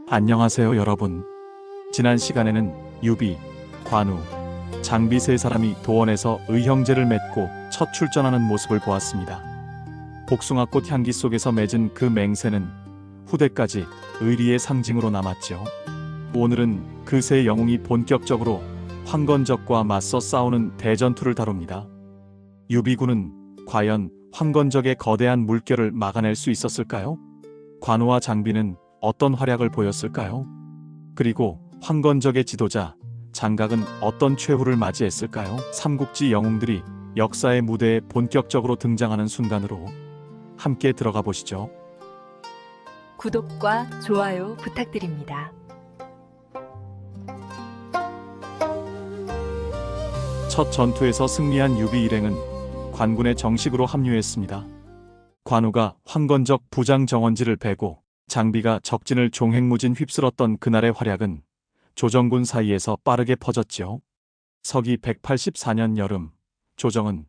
안녕하세요 여러분. 지난 시간에는 유비, 관우, 장비 세 사람이 도원에서 의형제를 맺고 첫 출전하는 모습을 보았습니다. 복숭아꽃 향기 속에서 맺은 그 맹세는 후대까지 의리의 상징으로 남았죠. 오늘은 그 세 영웅이 본격적으로 황건적과 맞서 싸우는 대전투를 다룹니다. 유비군은 과연 황건적의 거대한 물결을 막아낼 수 있었을까요? 관우와 장비는 어떤 활약을 보였을까요? 그리고 황건적의 지도자 장각은 어떤 최후를 맞이했을까요? 삼국지 영웅들이 역사의 무대에 본격적으로 등장하는 순간으로 함께 들어가 보시죠. 구독과 좋아요 부탁드립니다. 첫 전투에서 승리한 유비 일행은 관군에 정식으로 합류했습니다. 관우가 황건적 부장 정원지를 베고 장비가 적진을 종횡무진 휩쓸었던 그날의 활약은 조정군 사이에서 빠르게 퍼졌지요. 서기 184년 여름, 조정은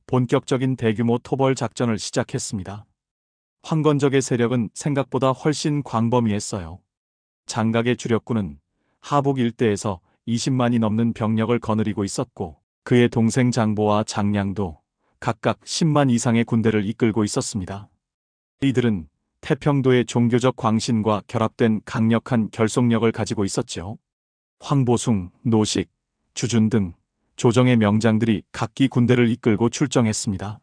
본격적인 대규모 토벌 작전을 시작했습니다. 황건적의 세력은 생각보다 훨씬 광범위했어요. 장각의 주력군은 하북 일대에서 20만이 넘는 병력을 거느리고 있었고, 그의 동생 장보와 장량도 각각 10만 이상의 군대를 이끌고 있었습니다. 이들은 태평도의 종교적 광신과 결합된 강력한 결속력을 가지고 있었죠. 황보숭, 노식, 주준 등 조정의 명장들이 각기 군대를 이끌고 출정했습니다.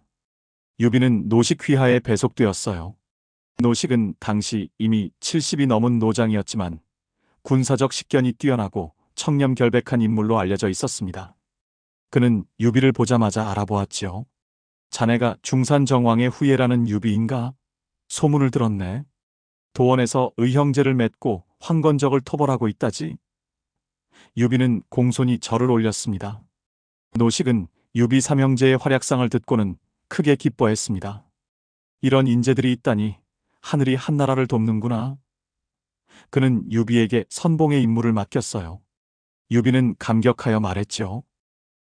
유비는 노식 휘하에 배속되었어요. 노식은 당시 이미 70이 넘은 노장이었지만 군사적 식견이 뛰어나고 청렴결백한 인물로 알려져 있었습니다. 그는 유비를 보자마자 알아보았지요. 자네가 중산정왕의 후예라는 유비인가? 소문을 들었네. 도원에서 의형제를 맺고 황건적을 토벌하고 있다지. 유비는 공손히 절을 올렸습니다. 노식은 유비 삼형제의 활약상을 듣고는 크게 기뻐했습니다. 이런 인재들이 있다니 하늘이 한나라를 돕는구나. 그는 유비에게 선봉의 임무를 맡겼어요. 유비는 감격하여 말했죠.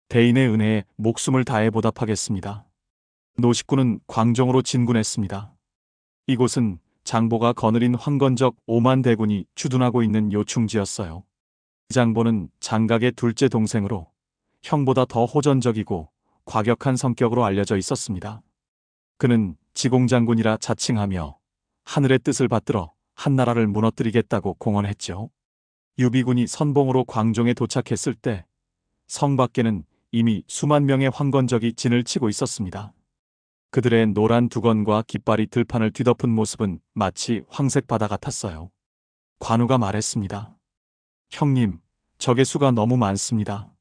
대인의 은혜에 목숨을 다해 보답하겠습니다. 노식군은 광종으로 진군했습니다. 이곳은 장보가 거느린 황건적 5만 대군이 주둔하고 있는 요충지였어요. 장보는 장각의 둘째 동생으로 형보다 더 호전적이고 과격한 성격으로 알려져 있었습니다. 그는 지공장군이라 자칭하며 하늘의 뜻을 받들어 한나라를 무너뜨리겠다고 공언했죠. 유비군이 선봉으로 광종에 도착했을 때 성 밖에는 이미 수만 명의 황건적이 진을 치고 있었습니다. 그들의 노란 두건과 깃발이 들판을 뒤덮은 모습은 마치 황색 바다 같았어요. 관우가 말했습니다. 형님, 적의 수가 너무 많습니다.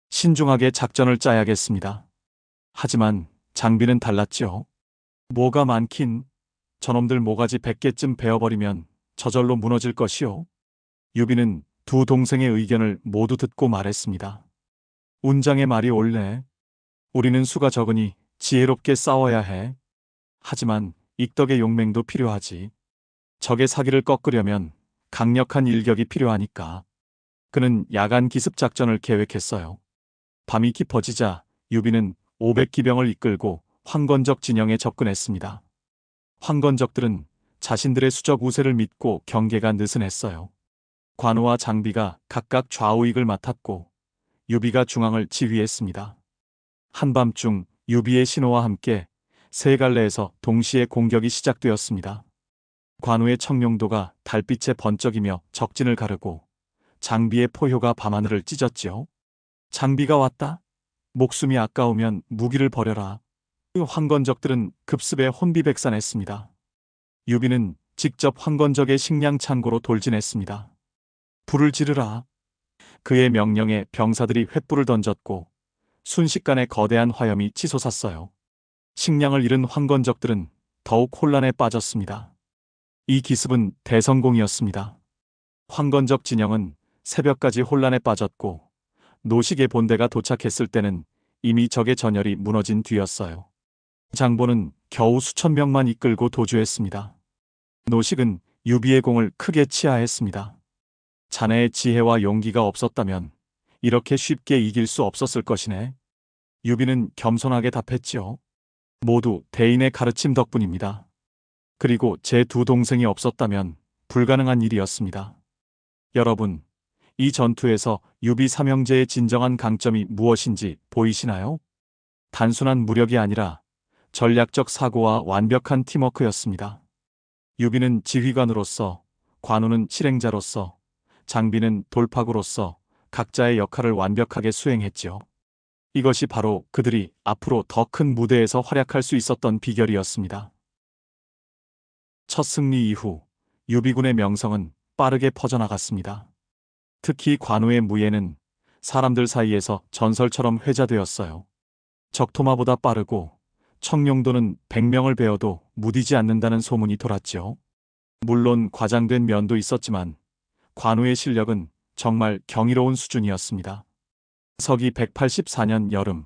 신중하게 작전을 짜야겠습니다. 하지만 장비는 달랐죠. 뭐가 많긴, 저놈들 모가지 100개쯤 베어버리면 저절로 무너질 것이요. 유비는 두 동생의 의견을 모두 듣고 말했습니다. 운장의 말이 옳네. 우리는 수가 적으니 지혜롭게 싸워야 해. 하지만 익덕의 용맹도 필요하지. 적의 사기를 꺾으려면 강력한 일격이 필요하니까. 그는 야간 기습 작전을 계획했어요. 밤이 깊어지자 유비는 500기병을 이끌고 황건적 진영에 접근했습니다. 황건적들은 자신들의 수적 우세를 믿고 경계가 느슨했어요. 관우와 장비가 각각 좌우익을 맡았고 유비가 중앙을 지휘했습니다. 한밤중 유비의 신호와 함께 세 갈래에서 동시에 공격이 시작되었습니다. 관우의 청룡도가 달빛에 번쩍이며 적진을 가르고 장비의 포효가 밤하늘을 찢었지요. 장비가 왔다. 목숨이 아까우면 무기를 버려라. 그 황건적들은 급습에 혼비백산했습니다. 유비는 직접 황건적의 식량 창고로 돌진했습니다. 불을 지르라. 그의 명령에 병사들이 횃불을 던졌고 순식간에 거대한 화염이 치솟았어요. 식량을 잃은 황건적들은 더욱 혼란에 빠졌습니다. 이 기습은 대성공이었습니다. 황건적 진영은 새벽까지 혼란에 빠졌고 노식의 본대가 도착했을 때는 이미 적의 전열이 무너진 뒤였어요. 장보는 겨우 수천 명만 이끌고 도주했습니다. 노식은 유비의 공을 크게 치하했습니다. 자네의 지혜와 용기가 없었다면 이렇게 쉽게 이길 수 없었을 것이네. 유비는 겸손하게 답했지요. 모두 대인의 가르침 덕분입니다. 그리고 제 두 동생이 없었다면 불가능한 일이었습니다. 여러분, 이 전투에서 유비 삼형제의 진정한 강점이 무엇인지 보이시나요? 단순한 무력이 아니라 전략적 사고와 완벽한 팀워크였습니다. 유비는 지휘관으로서, 관우는 실행자로서, 장비는 돌파구로서 각자의 역할을 완벽하게 수행했지요. 이것이 바로 그들이 앞으로 더 큰 무대에서 활약할 수 있었던 비결이었습니다. 첫 승리 이후 유비군의 명성은 빠르게 퍼져나갔습니다. 특히 관우의 무예는 사람들 사이에서 전설처럼 회자되었어요. 적토마보다 빠르고 청룡도는 100명을 베어도 무디지 않는다는 소문이 돌았죠. 물론 과장된 면도 있었지만 관우의 실력은 정말 경이로운 수준이었습니다. 서기 184년 여름,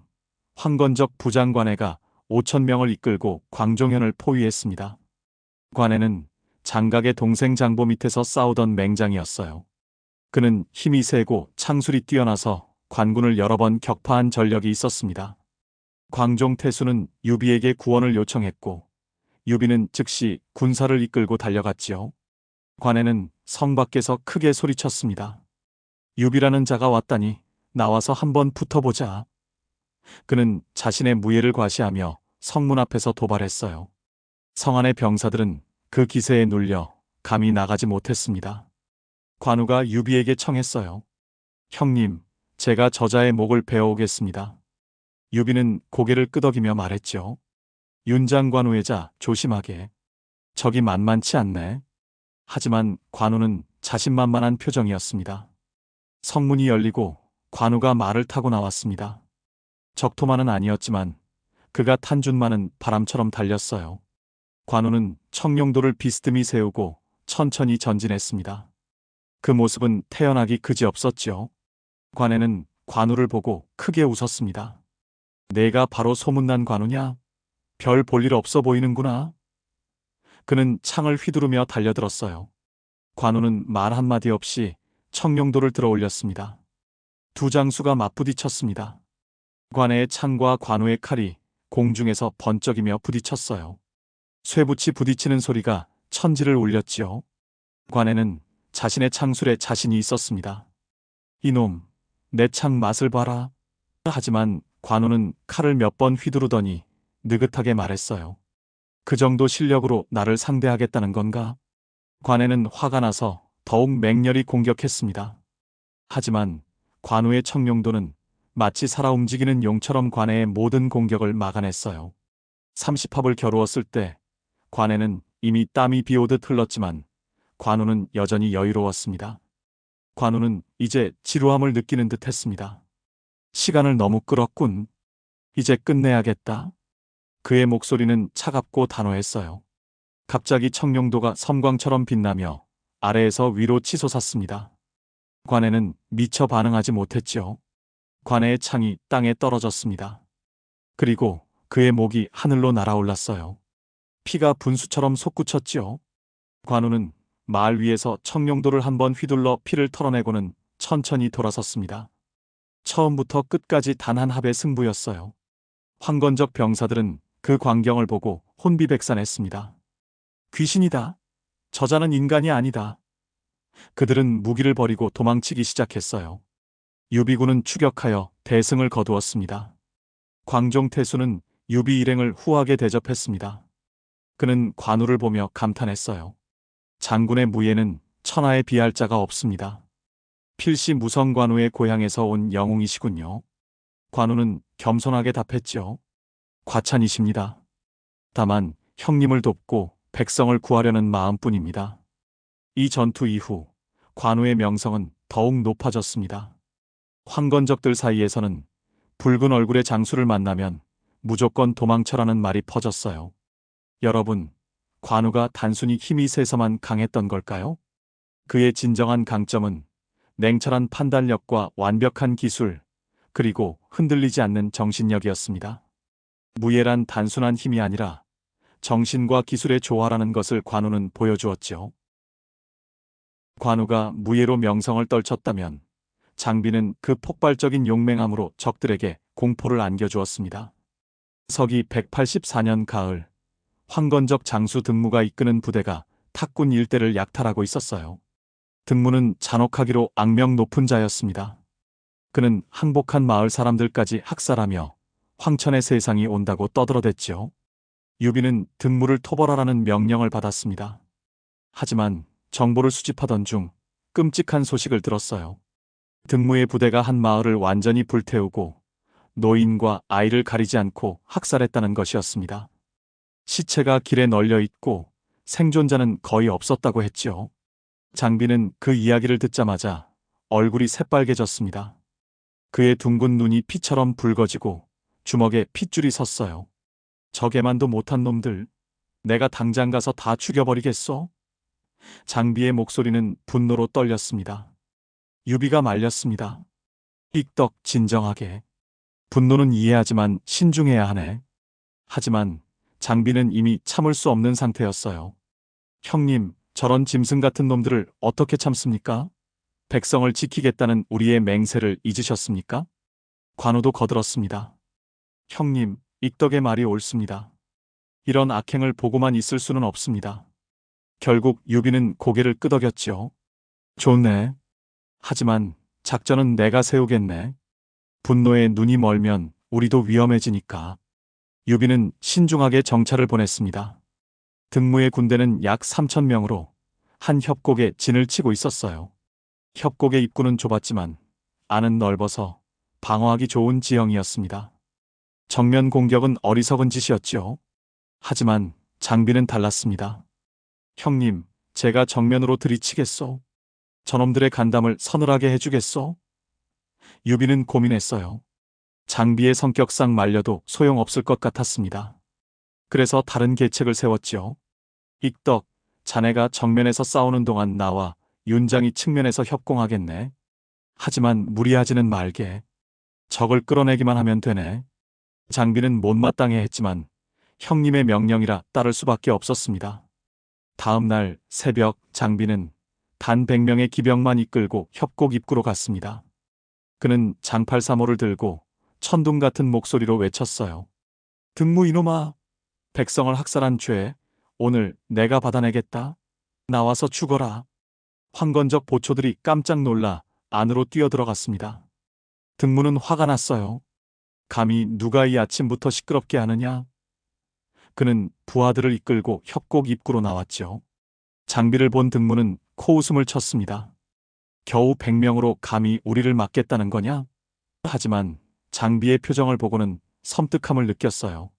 황건적 부장관해가 5,000명을 이끌고 광종현을 포위했습니다. 관해는 장각의 동생 장보 밑에서 싸우던 맹장이었어요. 그는 힘이 세고 창술이 뛰어나서 관군을 여러 번 격파한 전력이 있었습니다. 광종태수는 유비에게 구원을 요청했고 유비는 즉시 군사를 이끌고 달려갔지요. 관해는 성 밖에서 크게 소리쳤습니다. 유비라는 자가 왔다니 나와서 한번 붙어보자. 그는 자신의 무예를 과시하며 성문 앞에서 도발했어요. 성 안의 병사들은 그 기세에 눌려 감히 나가지 못했습니다. 관우가 유비에게 청했어요. 형님, 제가 저자의 목을 베어오겠습니다. 유비는 고개를 끄덕이며 말했죠. 윤장관우의 조심하게. 적이 만만치 않네. 하지만 관우는 자신만만한 표정이었습니다. 성문이 열리고 관우가 말을 타고 나왔습니다. 적토마는 아니었지만 그가 탄 준마는 바람처럼 달렸어요. 관우는 청룡도를 비스듬히 세우고 천천히 전진했습니다. 그 모습은 태연하기 그지없었죠. 관에는 관우를 보고 크게 웃었습니다. 내가 바로 소문난 관우냐? 별 볼 일 없어 보이는구나. 그는 창을 휘두르며 달려들었어요. 관우는 말 한마디 없이 청룡도를 들어올렸습니다. 두 장수가 맞부딪혔습니다. 관해의 창과 관우의 칼이 공중에서 번쩍이며 부딪혔어요. 쇠붙이 부딪히는 소리가 천지를 울렸지요. 관해는 자신의 창술에 자신이 있었습니다. 이놈, 내 창 맛을 봐라. 하지만 관우는 칼을 몇 번 휘두르더니 느긋하게 말했어요. 그 정도 실력으로 나를 상대하겠다는 건가? 관해는 화가 나서 더욱 맹렬히 공격했습니다. 하지만 관우의 청룡도는 마치 살아 움직이는 용처럼 관해의 모든 공격을 막아냈어요. 30합을 겨루었을 때 관해는 이미 땀이 비오듯 흘렀지만 관우는 여전히 여유로웠습니다. 관우는 이제 지루함을 느끼는 듯 했습니다. 시간을 너무 끌었군. 이제 끝내야겠다. 그의 목소리는 차갑고 단호했어요. 갑자기 청룡도가 섬광처럼 빛나며 아래에서 위로 치솟았습니다. 관해는 미처 반응하지 못했지요. 관해의 창이 땅에 떨어졌습니다. 그리고 그의 목이 하늘로 날아올랐어요. 피가 분수처럼 솟구쳤지요. 관우는 말 위에서 청룡도를 한번 휘둘러 피를 털어내고는 천천히 돌아섰습니다. 처음부터 끝까지 단 한 합의 승부였어요. 황건적 병사들은 그 광경을 보고 혼비백산했습니다. 귀신이다. 저자는 인간이 아니다. 그들은 무기를 버리고 도망치기 시작했어요. 유비군은 추격하여 대승을 거두었습니다. 광종태수는 유비 일행을 후하게 대접했습니다. 그는 관우를 보며 감탄했어요. 장군의 무예는 천하에 비할 자가 없습니다. 필시 무성관우의 고향에서 온 영웅이시군요. 관우는 겸손하게 답했죠. 과찬이십니다. 다만 형님을 돕고 백성을 구하려는 마음뿐입니다. 이 전투 이후 관우의 명성은 더욱 높아졌습니다. 황건적들 사이에서는 붉은 얼굴의 장수를 만나면 무조건 도망쳐라는 말이 퍼졌어요. 여러분, 관우가 단순히 힘이 세서만 강했던 걸까요? 그의 진정한 강점은 냉철한 판단력과 완벽한 기술, 그리고 흔들리지 않는 정신력이었습니다. 무예란 단순한 힘이 아니라 정신과 기술의 조화라는 것을 관우는 보여주었죠. 관우가 무예로 명성을 떨쳤다면 장비는 그 폭발적인 용맹함으로 적들에게 공포를 안겨주었습니다. 서기 184년 가을, 황건적 장수 등무가 이끄는 부대가 탁군 일대를 약탈하고 있었어요. 등무는 잔혹하기로 악명 높은 자였습니다. 그는 항복한 마을 사람들까지 학살하며 황천의 세상이 온다고 떠들어댔지요. 유비는 등무를 토벌하라는 명령을 받았습니다. 하지만 정보를 수집하던 중 끔찍한 소식을 들었어요. 등무의 부대가 한 마을을 완전히 불태우고 노인과 아이를 가리지 않고 학살했다는 것이었습니다. 시체가 길에 널려 있고 생존자는 거의 없었다고 했지요. 장비는 그 이야기를 듣자마자 얼굴이 새빨개졌습니다. 그의 둥근 눈이 피처럼 붉어지고 주먹에 핏줄이 섰어요. 저게만도 못한 놈들, 내가 당장 가서 다 죽여버리겠어? 장비의 목소리는 분노로 떨렸습니다. 유비가 말렸습니다. 삑떡 진정하게. 분노는 이해하지만 신중해야 하네. 하지만 장비는 이미 참을 수 없는 상태였어요. 형님, 저런 짐승 같은 놈들을 어떻게 참습니까? 백성을 지키겠다는 우리의 맹세를 잊으셨습니까? 관우도 거들었습니다. 형님, 익덕의 말이 옳습니다. 이런 악행을 보고만 있을 수는 없습니다. 결국 유비는 고개를 끄덕였죠. 좋네. 하지만 작전은 내가 세우겠네. 분노에 눈이 멀면 우리도 위험해지니까. 유비는 신중하게 정찰을 보냈습니다. 등무의 군대는 약 3,000명으로 한 협곡에 진을 치고 있었어요. 협곡의 입구는 좁았지만 안은 넓어서 방어하기 좋은 지형이었습니다. 정면 공격은 어리석은 짓이었지요. 하지만 장비는 달랐습니다. 형님, 제가 정면으로 들이치겠소. 저놈들의 간담을 서늘하게 해주겠소. 유비는 고민했어요. 장비의 성격상 말려도 소용없을 것 같았습니다. 그래서 다른 계책을 세웠지요. 익덕, 자네가 정면에서 싸우는 동안 나와 윤장이 측면에서 협공하겠네. 하지만 무리하지는 말게. 적을 끌어내기만 하면 되네. 장비는 못마땅해 했지만 형님의 명령이라 따를 수밖에 없었습니다. 다음 날 새벽 장비는 단 100명의 기병만 이끌고 협곡 입구로 갔습니다. 그는 장팔사모를 들고 천둥 같은 목소리로 외쳤어요. 등무 이놈아, 백성을 학살한 죄 오늘 내가 받아내겠다. 나와서 죽어라. 황건적 보초들이 깜짝 놀라 안으로 뛰어들어갔습니다. 등무는 화가 났어요. 감히 누가 이 아침부터 시끄럽게 하느냐? 그는 부하들을 이끌고 협곡 입구로 나왔죠. 장비를 본 등무는 코웃음을 쳤습니다. 겨우 100명으로 감히 우리를 막겠다는 거냐? 하지만 장비의 표정을 보고는 섬뜩함을 느꼈어요.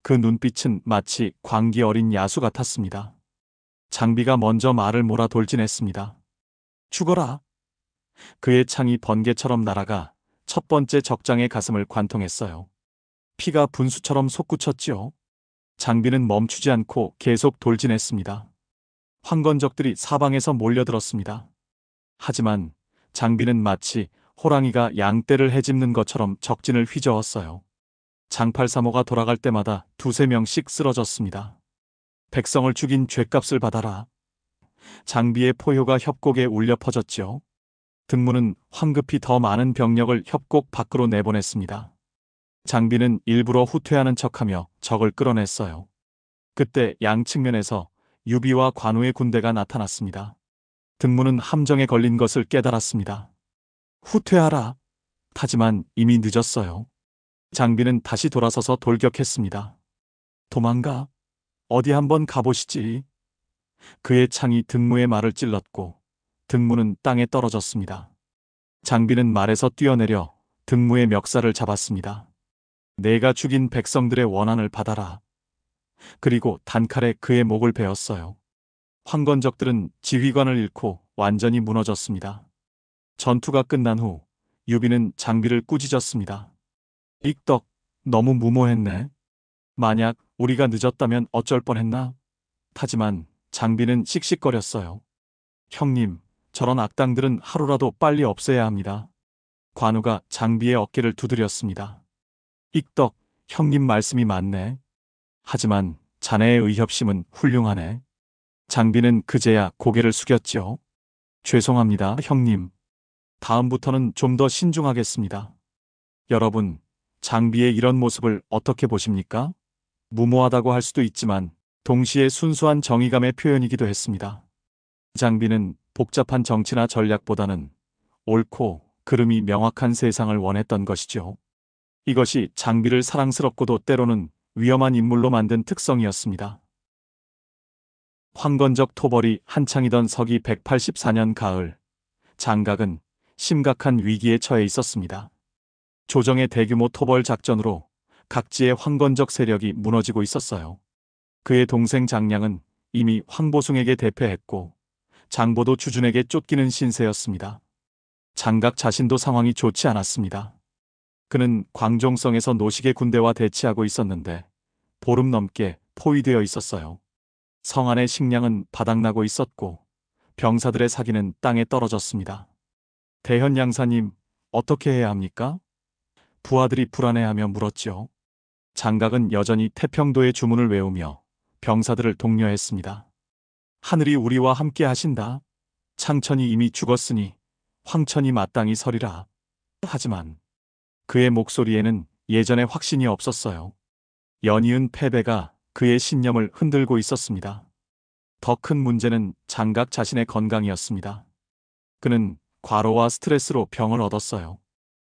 그 눈빛은 마치 광기 어린 야수 같았습니다. 장비가 먼저 말을 몰아 돌진했습니다. 죽어라! 그의 창이 번개처럼 날아가 첫 번째 적장의 가슴을 관통했어요. 피가 분수처럼 솟구쳤지요. 장비는 멈추지 않고 계속 돌진했습니다. 황건적들이 사방에서 몰려들었습니다. 하지만 장비는 마치 호랑이가 양떼를 헤집는 것처럼 적진을 휘저었어요. 장팔사모가 돌아갈 때마다 2~3명씩 쓰러졌습니다. 백성을 죽인 죗값을 받아라. 장비의 포효가 협곡에 울려 퍼졌지요. 등무는 황급히 더 많은 병력을 협곡 밖으로 내보냈습니다. 장비는 일부러 후퇴하는 척하며 적을 끌어냈어요. 그때 양 측면에서 유비와 관우의 군대가 나타났습니다. 등무는 함정에 걸린 것을 깨달았습니다. 후퇴하라. 하지만 이미 늦었어요. 장비는 다시 돌아서서 돌격했습니다. 도망가. 어디 한번 가보시지. 그의 창이 등무의 말을 찔렀고 등무는 땅에 떨어졌습니다. 장비는 말에서 뛰어내려 등무의 멱살을 잡았습니다. 내가 죽인 백성들의 원한을 받아라. 그리고 단칼에 그의 목을 베었어요. 황건적들은 지휘관을 잃고 완전히 무너졌습니다. 전투가 끝난 후 유비는 장비를 꾸짖었습니다. 익덕, 너무 무모했네. 만약 우리가 늦었다면 어쩔 뻔했나? 하지만 장비는 씩씩거렸어요. 형님, 저런 악당들은 하루라도 빨리 없애야 합니다. 관우가 장비의 어깨를 두드렸습니다. 익덕, 형님 말씀이 맞네. 하지만 자네의 의협심은 훌륭하네. 장비는 그제야 고개를 숙였지요. 죄송합니다, 형님. 다음부터는 좀 더 신중하겠습니다. 여러분, 장비의 이런 모습을 어떻게 보십니까? 무모하다고 할 수도 있지만 동시에 순수한 정의감의 표현이기도 했습니다. 장비는 복잡한 정치나 전략보다는 옳고 그름이 명확한 세상을 원했던 것이죠. 이것이 장비를 사랑스럽고도 때로는 위험한 인물로 만든 특성이었습니다. 황건적 토벌이 한창이던 서기 184년 가을, 장각은 심각한 위기에 처해 있었습니다. 조정의 대규모 토벌 작전으로 각지의 황건적 세력이 무너지고 있었어요. 그의 동생 장량은 이미 황보숭에게 대패했고 장보도 주준에게 쫓기는 신세였습니다. 장각 자신도 상황이 좋지 않았습니다. 그는 광종성에서 노식의 군대와 대치하고 있었는데 보름 넘게 포위되어 있었어요. 성 안의 식량은 바닥나고 있었고 병사들의 사기는 땅에 떨어졌습니다. 대현 양사님, 어떻게 해야 합니까? 부하들이 불안해하며 물었지요. 장각은 여전히 태평도의 주문을 외우며 병사들을 독려했습니다. 하늘이 우리와 함께 하신다. 창천이 이미 죽었으니 황천이 마땅히 서리라. 하지만 그의 목소리에는 예전의 확신이 없었어요. 연이은 패배가 그의 신념을 흔들고 있었습니다. 더 큰 문제는 장각 자신의 건강이었습니다. 그는 과로와 스트레스로 병을 얻었어요.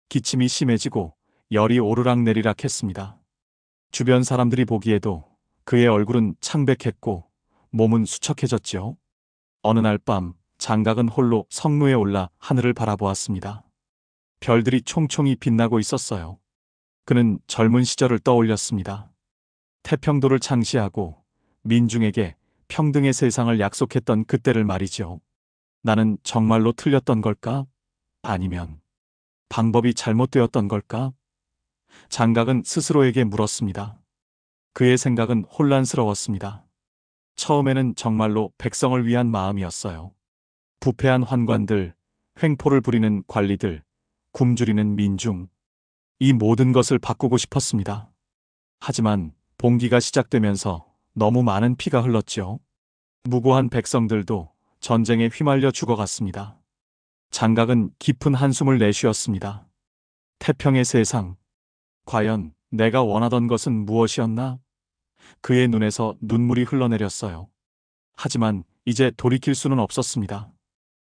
기침이 심해지고 열이 오르락내리락 했습니다. 주변 사람들이 보기에도 그의 얼굴은 창백했고 몸은 수척해졌지요. 어느 날 밤 장각은 홀로 성루에 올라 하늘을 바라보았습니다. 별들이 총총히 빛나고 있었어요. 그는 젊은 시절을 떠올렸습니다. 태평도를 창시하고 민중에게 평등의 세상을 약속했던 그때를 말이죠. 나는 정말로 틀렸던 걸까? 아니면 방법이 잘못되었던 걸까? 장각은 스스로에게 물었습니다. 그의 생각은 혼란스러웠습니다. 처음에는 정말로 백성을 위한 마음이었어요. 부패한 환관들, 횡포를 부리는 관리들, 굶주리는 민중, 이 모든 것을 바꾸고 싶었습니다. 하지만 봉기가 시작되면서 너무 많은 피가 흘렀지요. 무고한 백성들도 전쟁에 휘말려 죽어갔습니다. 장각은 깊은 한숨을 내쉬었습니다. 태평의 세상, 과연 내가 원하던 것은 무엇이었나? 그의 눈에서 눈물이 흘러내렸어요. 하지만 이제 돌이킬 수는 없었습니다.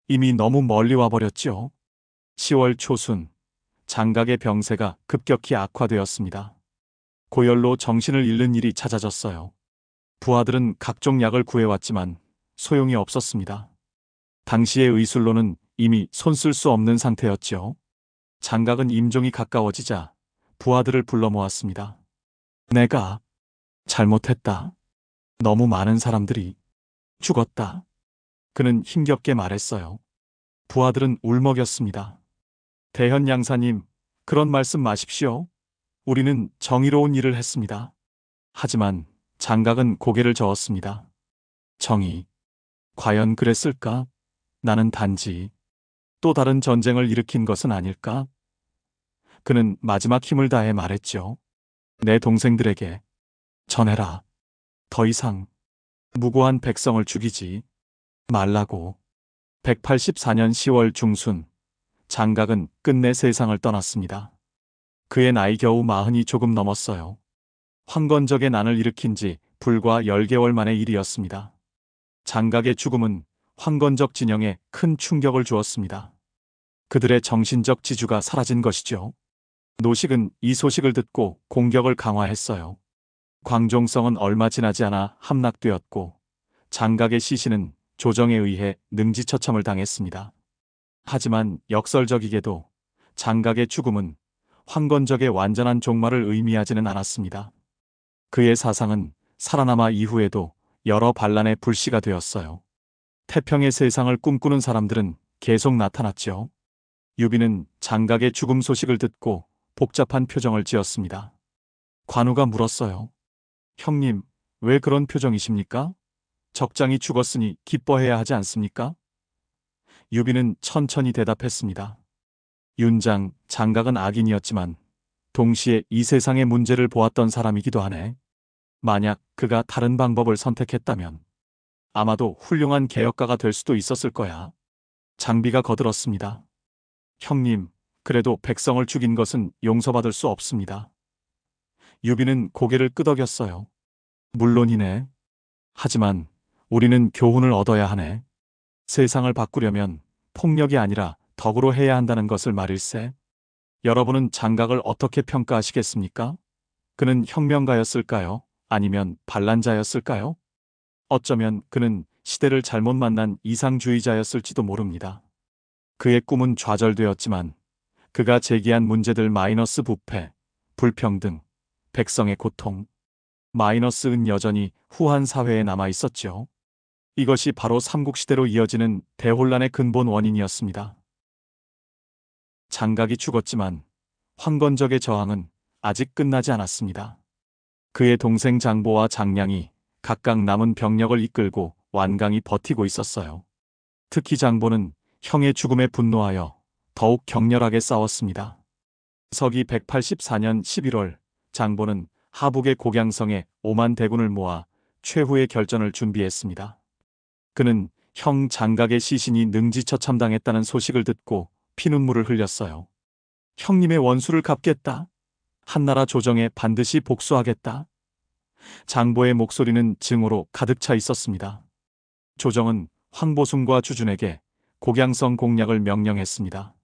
이미 너무 멀리 와버렸지요. 10월 초순, 장각의 병세가 급격히 악화되었습니다. 고열로 정신을 잃는 일이 잦아졌어요. 부하들은 각종 약을 구해왔지만 소용이 없었습니다. 당시의 의술로는 이미 손쓸 수 없는 상태였지요. 장각은 임종이 가까워지자 부하들을 불러 모았습니다. 내가 잘못했다. 너무 많은 사람들이 죽었다. 그는 힘겹게 말했어요. 부하들은 울먹였습니다. 대현 양사님, 그런 말씀 마십시오. 우리는 정의로운 일을 했습니다. 하지만 장각은 고개를 저었습니다. 정의, 과연 그랬을까? 나는 단지 또 다른 전쟁을 일으킨 것은 아닐까? 그는 마지막 힘을 다해 말했죠. 내 동생들에게 전해라. 더 이상 무고한 백성을 죽이지 말라고. 184년 10월 중순, 장각은 끝내 세상을 떠났습니다. 그의 나이 겨우 40이 조금 넘었어요. 황건적의 난을 일으킨 지 불과 10개월 만의 일이었습니다. 장각의 죽음은 황건적 진영에 큰 충격을 주었습니다. 그들의 정신적 지주가 사라진 것이죠. 노식은 이 소식을 듣고 공격을 강화했어요. 광종성은 얼마 지나지 않아 함락되었고 장각의 시신은 조정에 의해 능지처참을 당했습니다. 하지만 역설적이게도 장각의 죽음은 황건적의 완전한 종말을 의미하지는 않았습니다. 그의 사상은 살아남아 이후에도 여러 반란의 불씨가 되었어요. 태평의 세상을 꿈꾸는 사람들은 계속 나타났죠. 유비는 장각의 죽음 소식을 듣고 복잡한 표정을 지었습니다. 관우가 물었어요. 형님, 왜 그런 표정이십니까? 적장이 죽었으니 기뻐해야 하지 않습니까? 유비는 천천히 대답했습니다. 윤장, 장각은 악인이었지만 동시에 이 세상의 문제를 보았던 사람이기도 하네. 만약 그가 다른 방법을 선택했다면 아마도 훌륭한 개혁가가 될 수도 있었을 거야. 장비가 거들었습니다. 형님, 그래도 백성을 죽인 것은 용서받을 수 없습니다. 유비는 고개를 끄덕였어요. 물론이네. 하지만 우리는 교훈을 얻어야 하네. 세상을 바꾸려면 폭력이 아니라 덕으로 해야 한다는 것을 말일세. 여러분은 장각을 어떻게 평가하시겠습니까? 그는 혁명가였을까요? 아니면 반란자였을까요? 어쩌면 그는 시대를 잘못 만난 이상주의자였을지도 모릅니다. 그의 꿈은 좌절되었지만 그가 제기한 문제들 마이너스 부패, 불평등, 백성의 고통, 마이너스은 여전히 후한 사회에 남아 있었죠. 이것이 바로 삼국시대로 이어지는 대혼란의 근본 원인이었습니다. 장각이 죽었지만 황건적의 저항은 아직 끝나지 않았습니다. 그의 동생 장보와 장량이 각각 남은 병력을 이끌고 완강히 버티고 있었어요. 특히 장보는 형의 죽음에 분노하여 더욱 격렬하게 싸웠습니다. 서기 184년 11월 장보는 하북의 곡양성에 5만 대군을 모아 최후의 결전을 준비했습니다. 그는 형 장각의 시신이 능지처참당했다는 소식을 듣고 피눈물을 흘렸어요. 형님의 원수를 갚겠다. 한나라 조정에 반드시 복수하겠다. 장보의 목소리는 증오로 가득 차 있었습니다. 조정은 황보숭과 주준에게 곡양성 공략을 명령했습니다.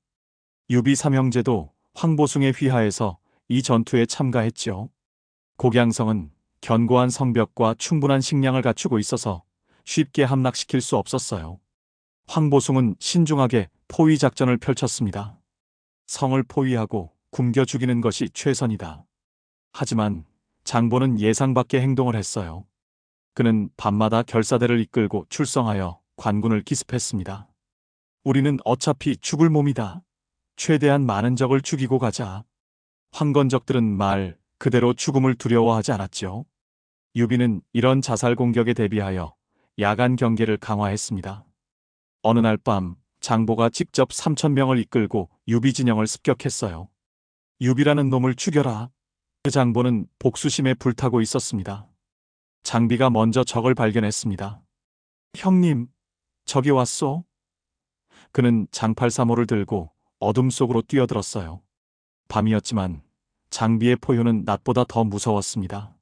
유비 삼형제도 황보숭에 휘하해서 이 전투에 참가했지요. 곡양성은 견고한 성벽과 충분한 식량을 갖추고 있어서 쉽게 함락시킬 수 없었어요. 황보숭은 신중하게 포위 작전을 펼쳤습니다. 성을 포위하고 굶겨 죽이는 것이 최선이다. 하지만 장보는 예상 밖의 행동을 했어요. 그는 밤마다 결사대를 이끌고 출성하여 관군을 기습했습니다. 우리는 어차피 죽을 몸이다. 최대한 많은 적을 죽이고 가자. 황건적들은 말 그대로 죽음을 두려워하지 않았죠. 유비는 이런 자살 공격에 대비하여 야간 경계를 강화했습니다. 어느 날 밤 장보가 직접 3,000명을 이끌고 유비 진영을 습격했어요. 유비라는 놈을 죽여라. 그 장보는 복수심에 불타고 있었습니다. 장비가 먼저 적을 발견했습니다. 형님, 적이 왔소? 그는 장팔사모를 들고 어둠 속으로 뛰어들었어요. 밤이었지만 장비의 포효는 낮보다 더 무서웠습니다.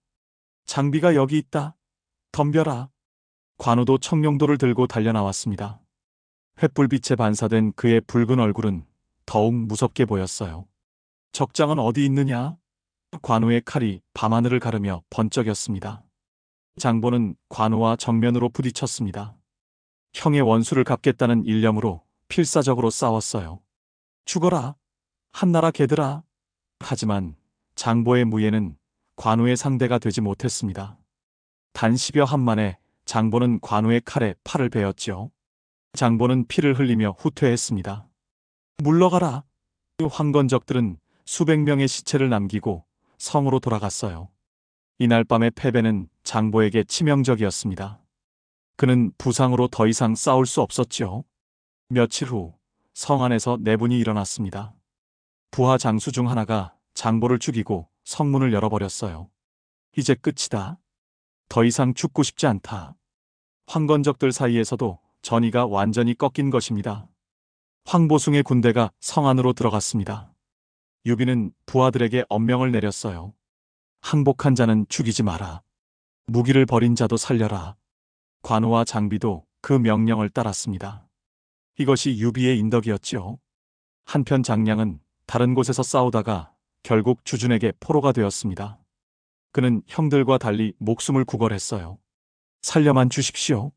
장비가 여기 있다. 덤벼라. 관우도 청룡도를 들고 달려나왔습니다. 횃불빛에 반사된 그의 붉은 얼굴은 더욱 무섭게 보였어요. 적장은 어디 있느냐? 관우의 칼이 밤하늘을 가르며 번쩍였습니다. 장보는 관우와 정면으로 부딪혔습니다. 형의 원수를 갚겠다는 일념으로 필사적으로 싸웠어요. 죽어라, 한나라 개들아. 하지만 장보의 무예는 관우의 상대가 되지 못했습니다. 단 10여 한 만에 장보는 관우의 칼에 팔을 베었지요. 장보는 피를 흘리며 후퇴했습니다. 물러가라. 황건적들은 수백 명의 시체를 남기고 성으로 돌아갔어요. 이날 밤의 패배는 장보에게 치명적이었습니다. 그는 부상으로 더 이상 싸울 수 없었지요. 며칠 후 성 안에서 내분이 일어났습니다. 부하 장수 중 하나가 장보를 죽이고 성문을 열어버렸어요. 이제 끝이다. 더 이상 죽고 싶지 않다. 황건적들 사이에서도 전의가 완전히 꺾인 것입니다. 황보숭의 군대가 성 안으로 들어갔습니다. 유비는 부하들에게 엄명을 내렸어요. 항복한 자는 죽이지 마라. 무기를 버린 자도 살려라. 관우와 장비도 그 명령을 따랐습니다. 이것이 유비의 인덕이었지요. 한편 장량은 다른 곳에서 싸우다가 결국 주준에게 포로가 되었습니다. 그는 형들과 달리 목숨을 구걸했어요. 살려만 주십시오.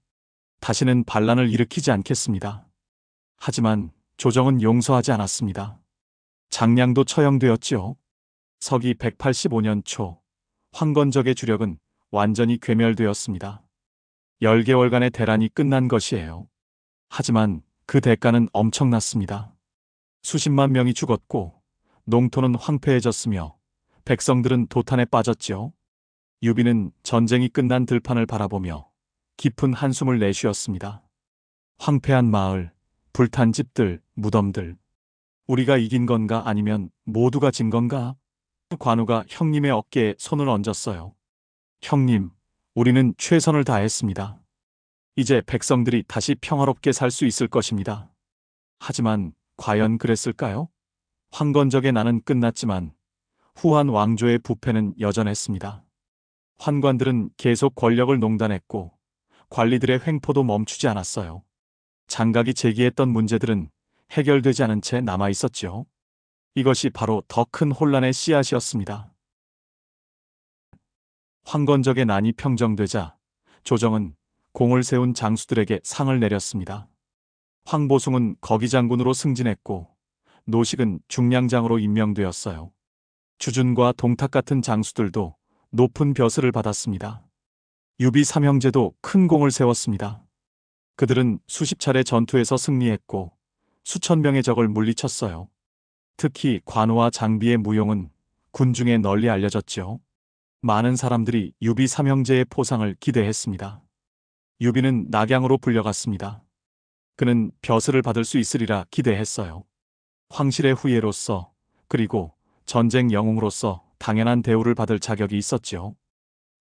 다시는 반란을 일으키지 않겠습니다. 하지만 조정은 용서하지 않았습니다. 장량도 처형되었지요. 서기 185년 초 황건적의 주력은 완전히 괴멸되었습니다. 10개월간의 대란이 끝난 것이에요. 하지만 그 대가는 엄청났습니다. 수십만 명이 죽었고 농토는 황폐해졌으며 백성들은 도탄에 빠졌지요. 유비는 전쟁이 끝난 들판을 바라보며 깊은 한숨을 내쉬었습니다. 황폐한 마을, 불탄 집들, 무덤들. 우리가 이긴 건가 아니면 모두가 진 건가? 관우가 형님의 어깨에 손을 얹었어요. 형님, 우리는 최선을 다했습니다. 이제 백성들이 다시 평화롭게 살 수 있을 것입니다. 하지만 과연 그랬을까요? 황건적의 난은 끝났지만 후한 왕조의 부패는 여전했습니다. 환관들은 계속 권력을 농단했고 관리들의 횡포도 멈추지 않았어요. 장각이 제기했던 문제들은 해결되지 않은 채 남아 있었죠. 이것이 바로 더 큰 혼란의 씨앗이었습니다. 황건적의 난이 평정되자 조정은 공을 세운 장수들에게 상을 내렸습니다. 황보숭은 거기장군으로 승진했고 노식은 중량장으로 임명되었어요. 주준과 동탁 같은 장수들도 높은 벼슬을 받았습니다. 유비 삼형제도 큰 공을 세웠습니다. 그들은 수십 차례 전투에서 승리했고 수천 명의 적을 물리쳤어요. 특히 관우와 장비의 무용은 군중에 널리 알려졌죠. 많은 사람들이 유비 삼형제의 포상을 기대했습니다. 유비는 낙양으로 불려갔습니다. 그는 벼슬을 받을 수 있으리라 기대했어요. 황실의 후예로서 그리고 전쟁 영웅으로서 당연한 대우를 받을 자격이 있었지요.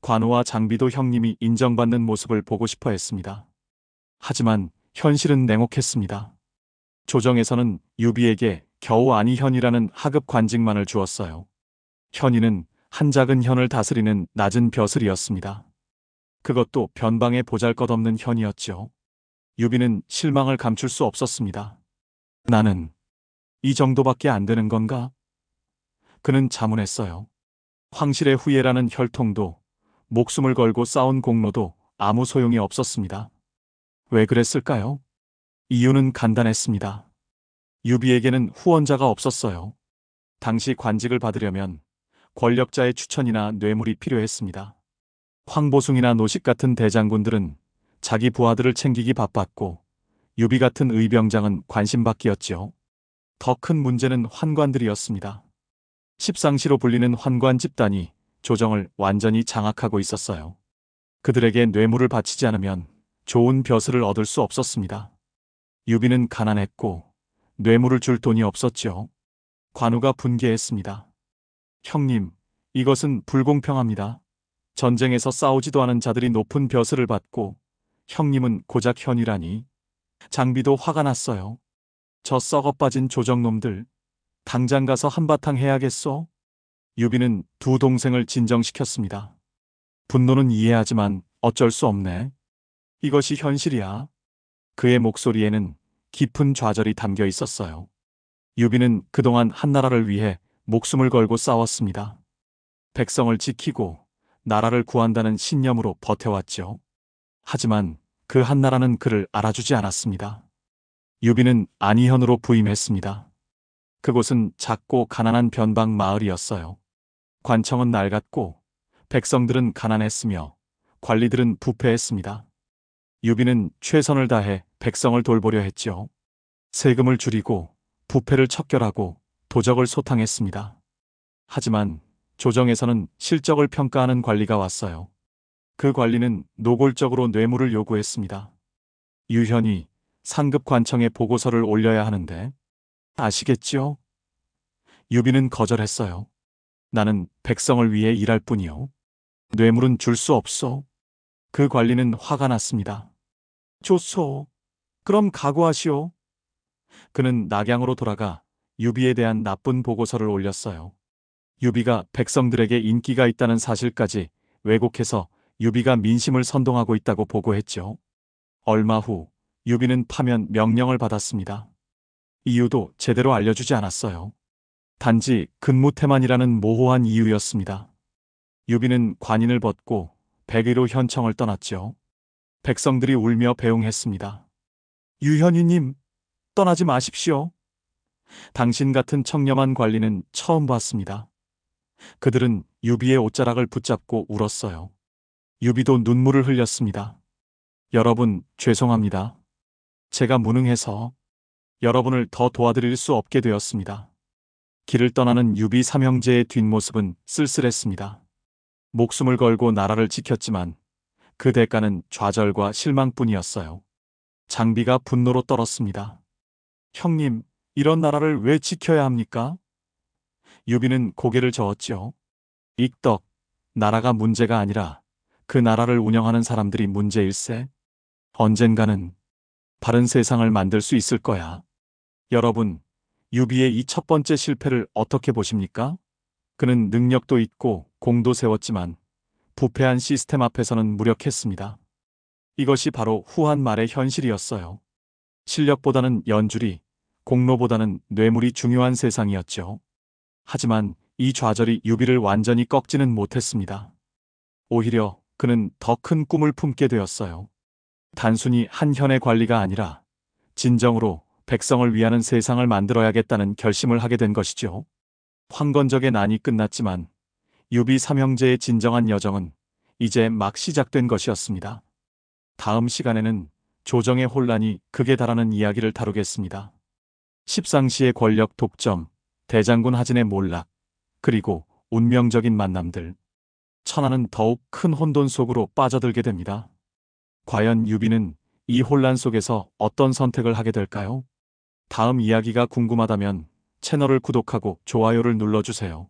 관우와 장비도 형님이 인정받는 모습을 보고 싶어 했습니다. 하지만 현실은 냉혹했습니다. 조정에서는 유비에게 겨우 안희현이라는 하급 관직만을 주었어요. 현이는 한 작은 현을 다스리는 낮은 벼슬이었습니다. 그것도 변방에 보잘것없는 현이었죠. 유비는 실망을 감출 수 없었습니다. 나는 이 정도밖에 안 되는 건가? 그는 자문했어요. 황실의 후예라는 혈통도 목숨을 걸고 싸운 공로도 아무 소용이 없었습니다. 왜 그랬을까요? 이유는 간단했습니다. 유비에게는 후원자가 없었어요. 당시 관직을 받으려면 권력자의 추천이나 뇌물이 필요했습니다. 황보숭이나 노식 같은 대장군들은 자기 부하들을 챙기기 바빴고 유비 같은 의병장은 관심받기였지요. 더 큰 문제는 환관들이었습니다. 십상시로 불리는 환관 집단이 조정을 완전히 장악하고 있었어요. 그들에게 뇌물을 바치지 않으면 좋은 벼슬을 얻을 수 없었습니다. 유비는 가난했고 뇌물을 줄 돈이 없었죠. 관우가 분개했습니다. 형님, 이것은 불공평합니다. 전쟁에서 싸우지도 않은 자들이 높은 벼슬을 받고 형님은 고작 현이라니. 장비도 화가 났어요. 저 썩어빠진 조정놈들, 당장 가서 한바탕 해야겠소? 유비는 두 동생을 진정시켰습니다. 분노는 이해하지만 어쩔 수 없네. 이것이 현실이야. 그의 목소리에는 깊은 좌절이 담겨 있었어요. 유비는 그동안 한나라를 위해 목숨을 걸고 싸웠습니다. 백성을 지키고 나라를 구한다는 신념으로 버텨왔죠. 하지만 그 한나라는 그를 알아주지 않았습니다. 유비는 안희현으로 부임했습니다. 그곳은 작고 가난한 변방 마을이었어요. 관청은 낡았고 백성들은 가난했으며 관리들은 부패했습니다. 유비는 최선을 다해 백성을 돌보려 했죠. 세금을 줄이고 부패를 척결하고 도적을 소탕했습니다. 하지만 조정에서는 실적을 평가하는 관리가 왔어요. 그 관리는 노골적으로 뇌물을 요구했습니다. 유현이 상급 관청에 보고서를 올려야 하는데 아시겠지요? 유비는 거절했어요. 나는 백성을 위해 일할 뿐이요. 뇌물은 줄 수 없소. 그 관리는 화가 났습니다. 좋소. 그럼 각오하시오. 그는 낙양으로 돌아가 유비에 대한 나쁜 보고서를 올렸어요. 유비가 백성들에게 인기가 있다는 사실까지 왜곡해서 유비가 민심을 선동하고 있다고 보고했죠. 얼마 후 유비는 파면 명령을 받았습니다. 이유도 제대로 알려주지 않았어요. 단지 근무태만이라는 모호한 이유였습니다. 유비는 관인을 벗고 백의로 현청을 떠났죠. 백성들이 울며 배웅했습니다. 유현이님, 떠나지 마십시오. 당신 같은 청렴한 관리는 처음 봤습니다. 그들은 유비의 옷자락을 붙잡고 울었어요. 유비도 눈물을 흘렸습니다. 여러분, 죄송합니다. 제가 무능해서 여러분을 더 도와드릴 수 없게 되었습니다. 길을 떠나는 유비 삼형제의 뒷모습은 쓸쓸했습니다. 목숨을 걸고 나라를 지켰지만 그 대가는 좌절과 실망뿐이었어요. 장비가 분노로 떨었습니다. 형님, 이런 나라를 왜 지켜야 합니까? 유비는 고개를 저었죠. 익덕, 나라가 문제가 아니라 그 나라를 운영하는 사람들이 문제일세. 언젠가는 바른 세상을 만들 수 있을 거야. 여러분, 유비의 이 첫 번째 실패를 어떻게 보십니까? 그는 능력도 있고 공도 세웠지만 부패한 시스템 앞에서는 무력했습니다. 이것이 바로 후한 말의 현실이었어요. 실력보다는 연줄이, 공로보다는 뇌물이 중요한 세상이었죠. 하지만 이 좌절이 유비를 완전히 꺾지는 못했습니다. 오히려 그는 더 큰 꿈을 품게 되었어요. 단순히 한 현의 관리가 아니라 진정으로 백성을 위하는 세상을 만들어야겠다는 결심을 하게 된 것이죠. 황건적의 난이 끝났지만 유비 삼형제의 진정한 여정은 이제 막 시작된 것이었습니다. 다음 시간에는 조정의 혼란이 극에 달하는 이야기를 다루겠습니다. 십상시의 권력 독점, 대장군 하진의 몰락, 그리고 운명적인 만남들. 천하는 더욱 큰 혼돈 속으로 빠져들게 됩니다. 과연 유비는 이 혼란 속에서 어떤 선택을 하게 될까요? 다음 이야기가 궁금하다면 채널을 구독하고 좋아요를 눌러주세요.